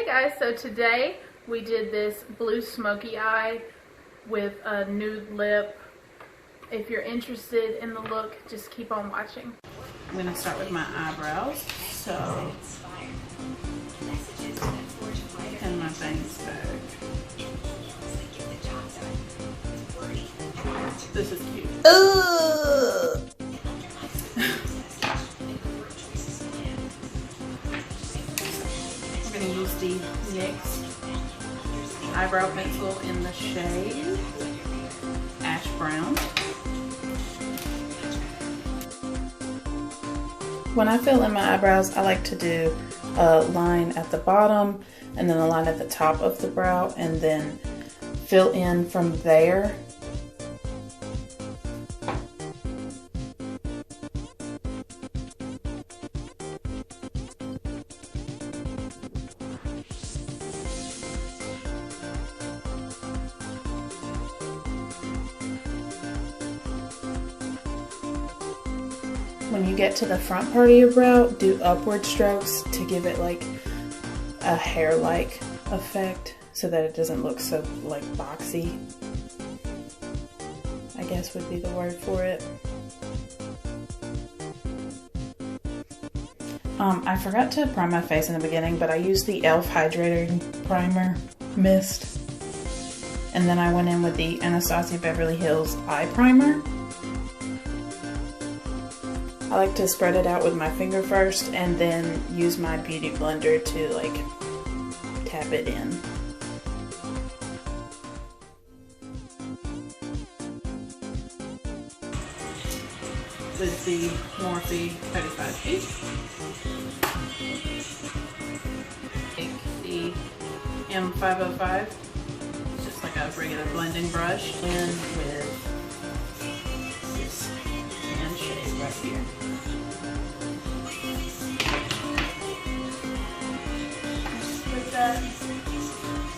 Hey guys, so today we did this blue smoky eye with a nude lip. If you're interested in the look, just keep on watching. I'm going to start with my eyebrows. So, pin my bangs back. This is cute. We're going to use the NYX eyebrow pencil in the shade Ash Brown. When I fill in my eyebrows, I like to do a line at the bottom and then a line at the top of the brow and then fill in from there. When you get to the front part of your brow, do upward strokes to give it like a hair-like effect so that it doesn't look so like boxy, I guess would be the word for it. I forgot to prime my face in the beginning, but I used the e.l.f. Hydrating Primer Mist. And then I went in with the Anastasia Beverly Hills Eye Primer. I like to spread it out with my finger first and then use my beauty blender to like tap it in. With the Morphe 35 Take the M505, it's just like a regular blending brush, in with this tan shade right here. That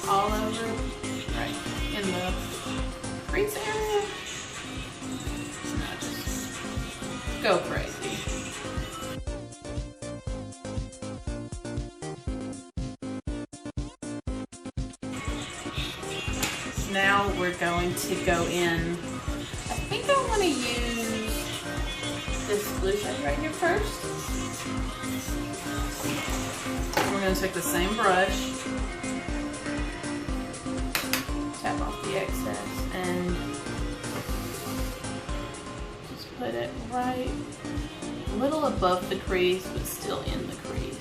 all over, right in the crease area. Now just go crazy. Now we're going to go in. I think I want to use this blue shade right here first. We're going to take the same brush, tap off the excess, and just put it right a little above the crease, but still in the crease.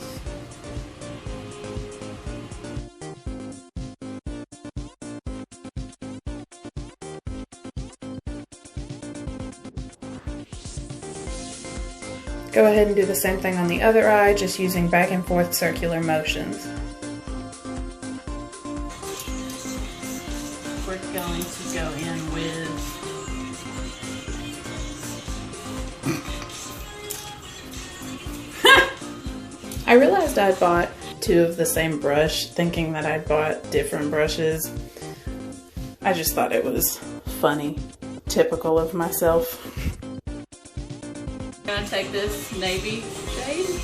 Go ahead and do the same thing on the other eye, just using back and forth circular motions. We're going to go in with I realized I'd bought two of the same brush, thinking that I'd bought different brushes. I just thought it was funny, typical of myself. I'm gonna take this navy shade.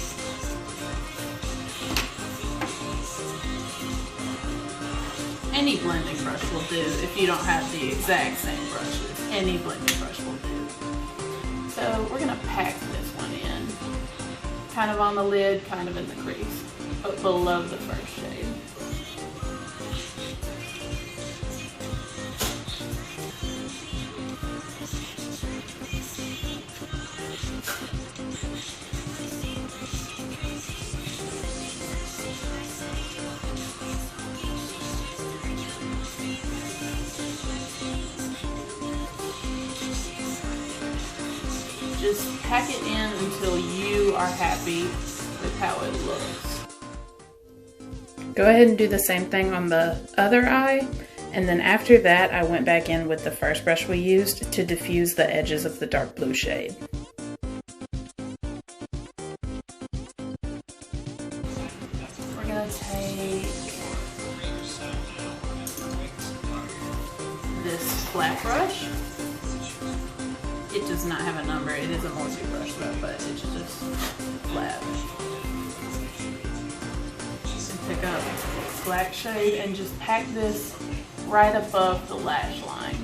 Any blending brush will do if you don't have the exact same brushes. Any blending brush will do. So we're gonna pack this one in. Kind of on the lid, kind of in the crease, but below the first shade. Just pack it in until you are happy with how it looks. Go ahead and do the same thing on the other eye, and then after that I went back in with the first brush we used to diffuse the edges of the dark blue shade. We're going to take this flat brush. It does not have a number. It is a Morphe brush though, but it's just flat. And pick up black shade and just pack this right above the lash line.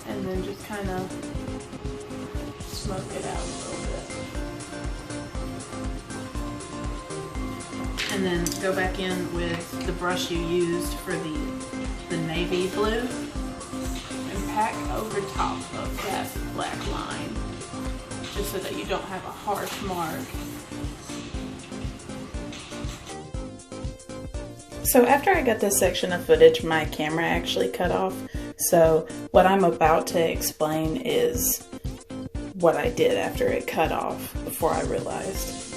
And then just kind of smoke it out a little bit. And then go back in with the brush you used for the navy blue and pack over top of that black line, just so that you don't have a harsh mark. So after I got this section of footage, my camera actually cut off. So what I'm about to explain is what I did after it cut off before I realized.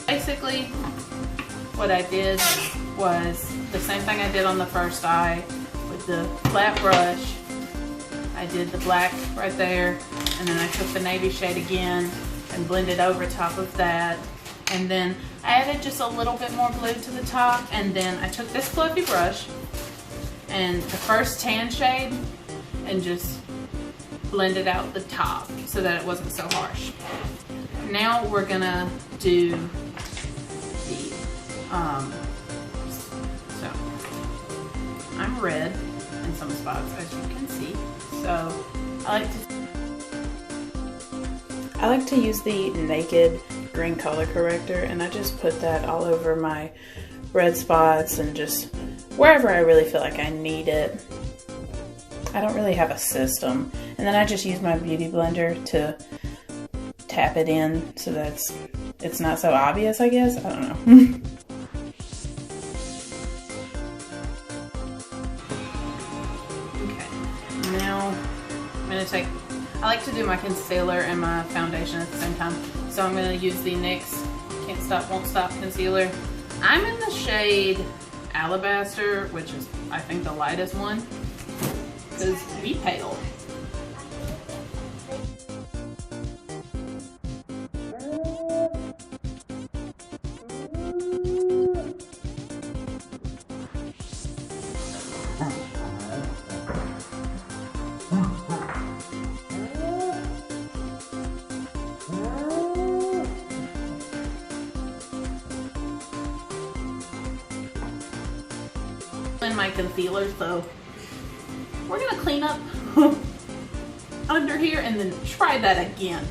Basically, what I did was the same thing I did on the first eye with the flat brush. I did the black right there, and then I took the navy shade again and blended over top of that. And then I added just a little bit more blue to the top, and then I took this fluffy brush and the first tan shade and just blended out the top so that it wasn't so harsh. Now we're gonna do the, so I'm red in some spots, as you can see. So I like to use the Naked green color corrector, and I just put that all over my red spots and just wherever I really feel like I need it. I don't really have a system. And then I just use my beauty blender to tap it in so that it's not so obvious, I guess. I don't know. Okay, now I'm gonna take, I like to do my concealer and my foundation at the same time. So I'm gonna use the NYX Can't Stop Won't Stop concealer. I'm in the shade Alabaster, which is, I think, the lightest one, because be pale. In my concealer, so we're gonna clean up under here and then try that again.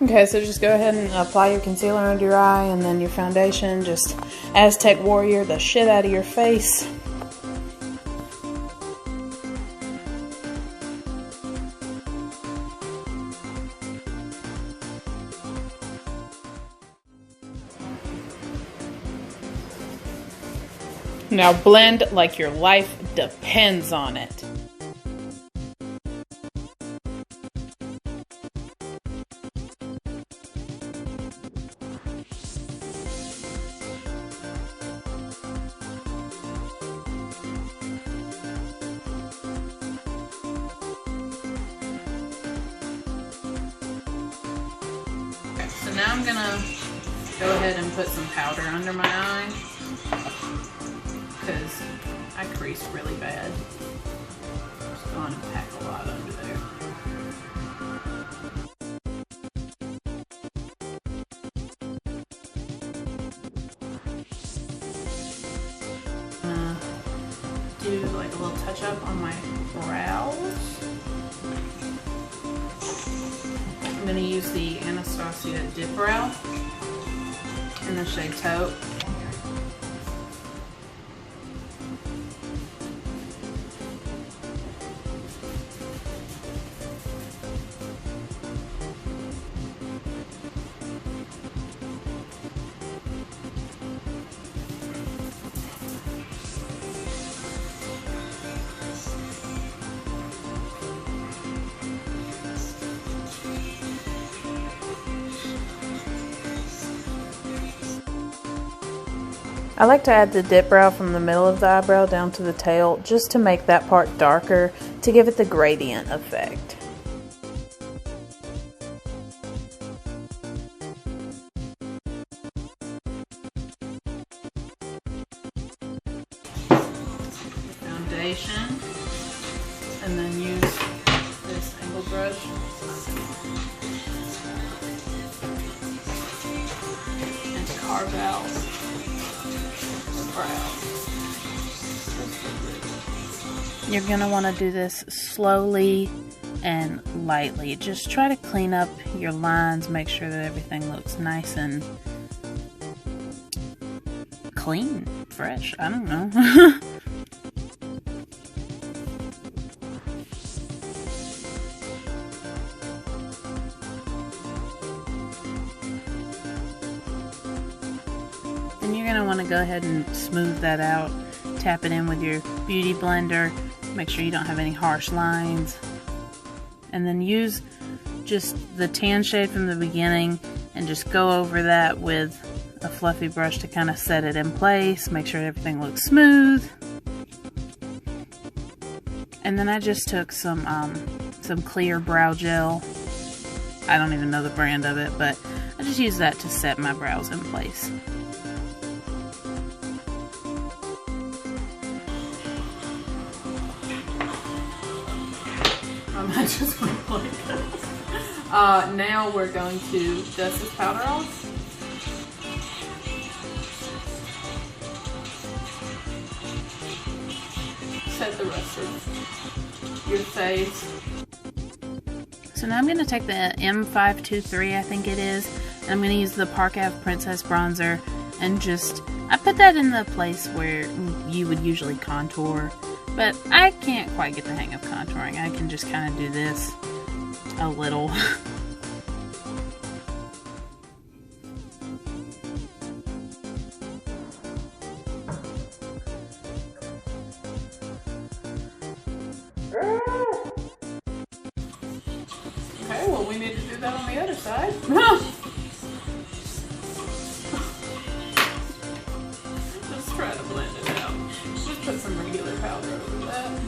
Okay, so just go ahead and apply your concealer under your eye, and then your foundation, just Aztec Warrior the shit out of your face. Now blend like your life depends on it. Okay, so now I'm gonna go ahead and put some powder under my eye, because I crease really bad. Just going to pack a lot under there. Do like a little touch up on my brows. I'm going to use the Anastasia Dip Brow in the shade Taupe. I like to add the dip brow from the middle of the eyebrow down to the tail, just to make that part darker, to give it the gradient effect. foundation, and then use this angle brush and carve out the brows. You're going to want to do this slowly and lightly. Just try to clean up your lines, make sure that everything looks nice and clean, fresh, I don't know. Then you're going to want to go ahead and smooth that out. Tap it in with your beauty blender. Make sure you don't have any harsh lines. And then use just the tan shade from the beginning and just go over that with a fluffy brush to kind of set it in place. Make sure everything looks smooth. And then I just took some clear brow gel. I don't even know the brand of it, but I just use that to set my brows in place. I just went like this. Now we're going to dust this powder off. Set the rest of your face. So now I'm going to take the M523, I think it is, and I'm going to use the Park Ave Princess Bronzer and just, I put that in the place where you would usually contour. But I can't quite get the hang of contouring. I can just kind of do this a little. Okay, well we need to do that on the other side. Just try to blend it out. Just put some regular powder over that.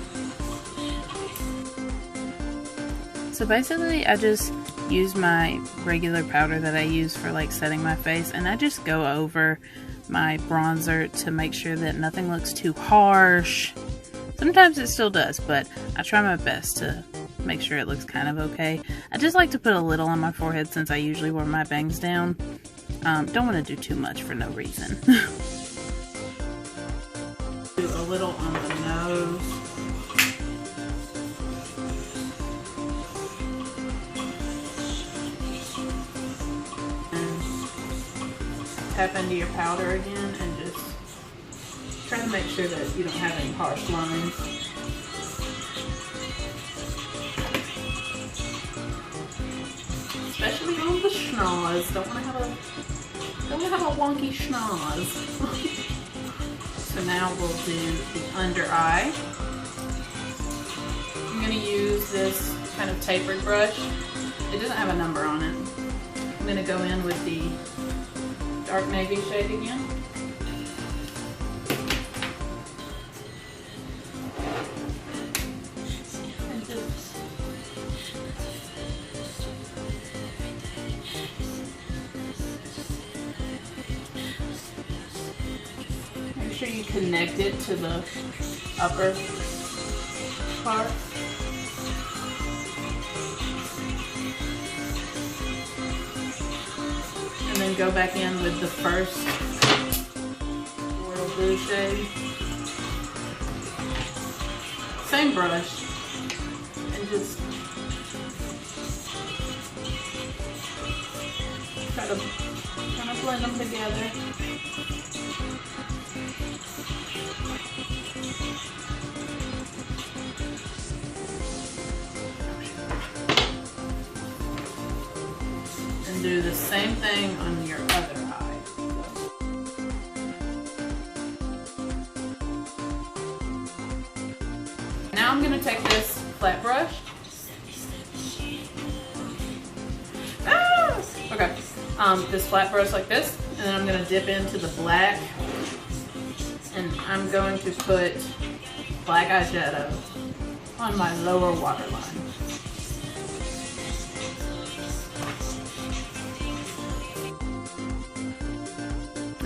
So basically I just use my regular powder that I use for like setting my face, and I just go over my bronzer to make sure that nothing looks too harsh. Sometimes it still does, but I try my best to make sure it looks kind of okay. I just like to put a little on my forehead since I usually wear my bangs down. Don't want to do too much for no reason. Do a little on the nose. And tap into your powder again and just try to make sure that you don't have any harsh lines. Especially on the schnoz. Don't want to have a wonky schnoz. So now we'll do the under eye. I'm going to use this kind of tapered brush. It doesn't have a number on it. I'm going to go in with the dark navy shade again. And just make sure you connect it to the upper part. And then go back in with the first royal blue shade. Same brush. And just try to kind of blend them together. And do the same thing on your other eye. Now I'm going to take this flat brush. Okay. This flat brush like this, and then I'm going to dip into the black, and I'm going to put black eyeshadow on my lower waterline.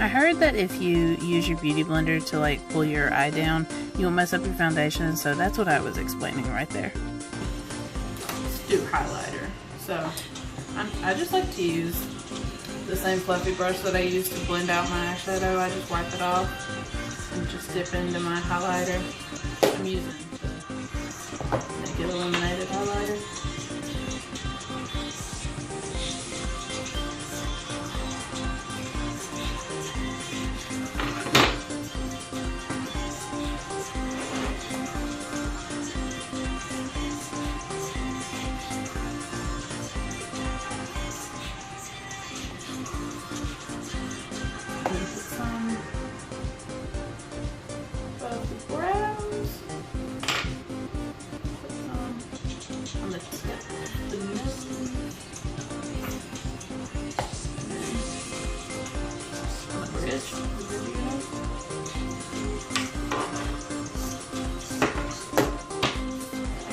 I heard that if you use your beauty blender to like pull your eye down, you won't mess up your foundation, so that's what I was explaining right there. Let's do highlighter. So I just like to use the same fluffy brush that I use to blend out my eyeshadow. I just wipe it off and just dip into my highlighter. I'm using Naked Illuminated highlighter.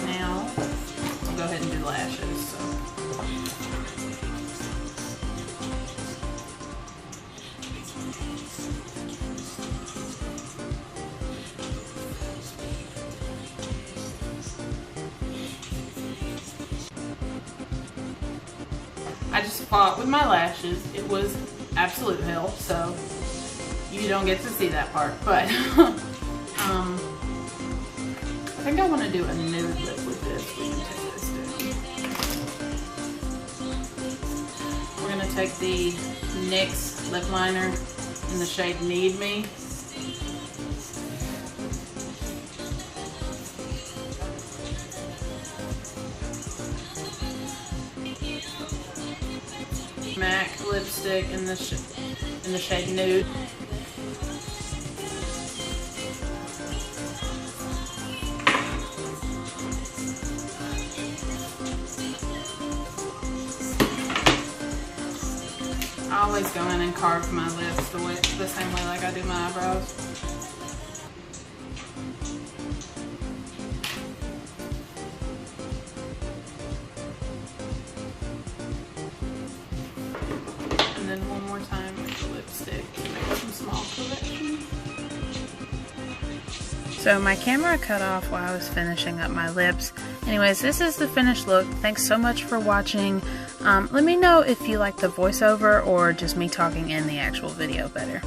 Now, I'll go ahead and do lashes. So. I just fought with my lashes. It was absolute hell, so you don't get to see that part, but I think I want to do a nude lip with this. We can take this down. We're going to take the NYX lip liner in the shade Need Me. MAC lipstick in the shade Nude. I always go in and carve my lips the same way like I do my eyebrows. And then one more time with the lipstick to make some small corrections. So my camera cut off while I was finishing up my lips. Anyways, this is the finished look. Thanks so much for watching. Let me know if you like the voiceover or just me talking in the actual video better.